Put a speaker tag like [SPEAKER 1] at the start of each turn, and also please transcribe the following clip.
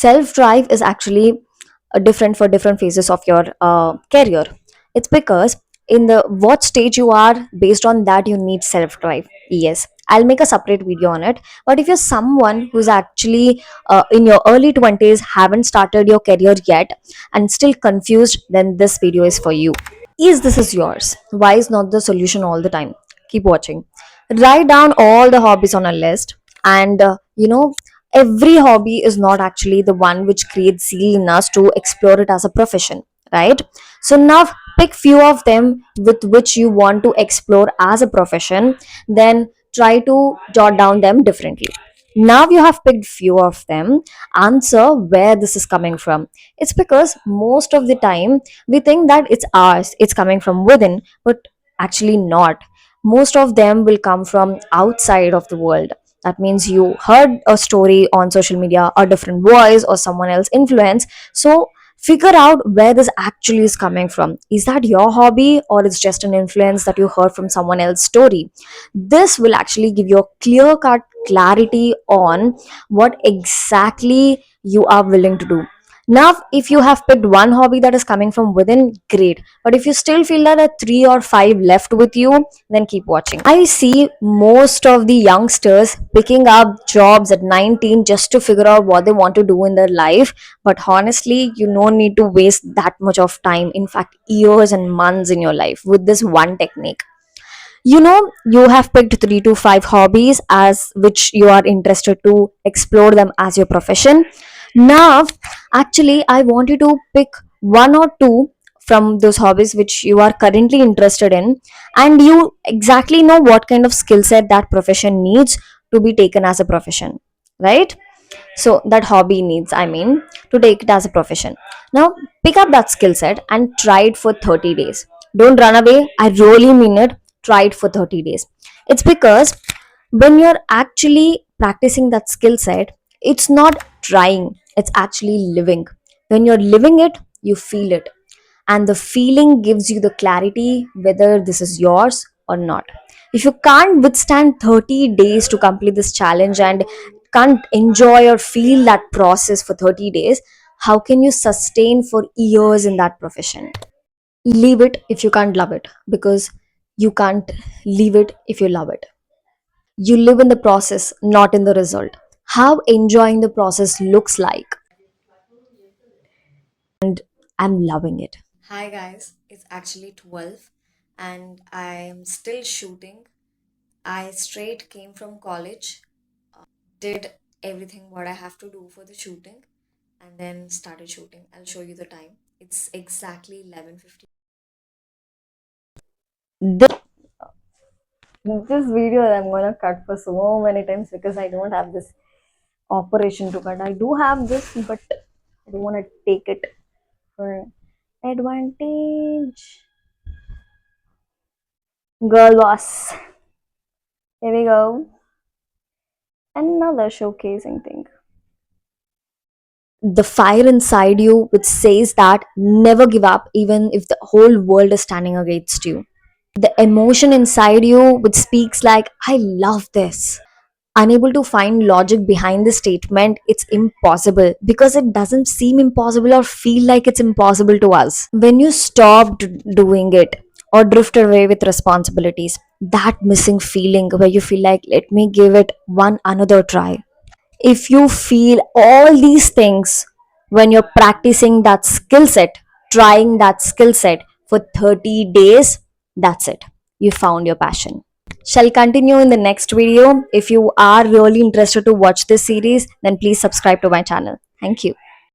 [SPEAKER 1] self drive is actually different for different phases of your career. It's because in the what stage you are, based on that you need self drive. Yes, I'll make a separate video on it. But if you're someone who's actually in your early 20s, haven't started your career yet and still confused, then this video is for you. Is this is yours. Why is not the solution all the time? Keep watching. Write down all the hobbies on a list, and every hobby is not actually the one which creates zeal in us to explore it as a profession, right? So now pick few of them with which you want to explore as a profession, then try to jot down them differently. Now you have picked few of them. Answer where this is coming from. It's because most of the time we think that it's ours, it's coming from within, but actually not. Most of them will come from outside of the world. That means you heard a story on social media, a different voice or someone else influence. So figure out where this actually is coming from. Is that your hobby, or it's just an influence that you heard from someone else's story? This will actually give you a clear cut clarity on what exactly you are willing to do. Now, if you have picked one hobby that is coming from within, great. But if you still feel that a three or five left with you, then keep watching. I see most of the youngsters picking up jobs at 19 just to figure out what they want to do in their life. But honestly, you don't need to waste that much of time, in fact, years and months in your life with this one technique. You have picked 3 to 5 hobbies as which you are interested to explore them as your profession. Now actually I want you to pick one or two from those hobbies which you are currently interested in, and you exactly know what kind of skill set that profession needs to be taken as a profession, right? So that hobby needs, I mean, to take it as a profession. Now pick up that skill set and try it for 30 days. Don't run away, I really mean it. Try it for 30 days. It's because when you're actually practicing that skill set, it's not trying, it's actually living. When you're living it, you feel it, and the feeling gives you the clarity whether this is yours or not. If you can't withstand 30 days to complete this challenge and can't enjoy or feel that process for 30 days, how can you sustain for years in that profession? Leave it if you can't love it, because you can't leave it if you love it. You live in the process, not in the result. How enjoying the process looks like, and I'm loving it. Hi guys, it's actually 12 and I'm still shooting. I straight came from college, did everything what I have to do for the shooting, and then started shooting. I'll show you the time. It's exactly 11:50. This video I'm gonna cut for so many times because I don't have this operation to cut. I do have this, but I don't want to take it for advantage. Girl boss. Here we go. Another showcasing thing. The fire inside you which says that never give up even if the whole world is standing against you. The emotion inside you which speaks like, I love this. Unable to find logic behind the statement, it's impossible, because it doesn't seem impossible or feel like it's impossible to us. When you stopped doing it or drift away with responsibilities, that missing feeling where you feel like, let me give it one another try. If you feel all these things when you're practicing that skill set, trying that skill set for 30 days, that's it. You found your passion. Shall continue in the next video. If you are really interested to watch this series, then please subscribe to my channel. Thank you.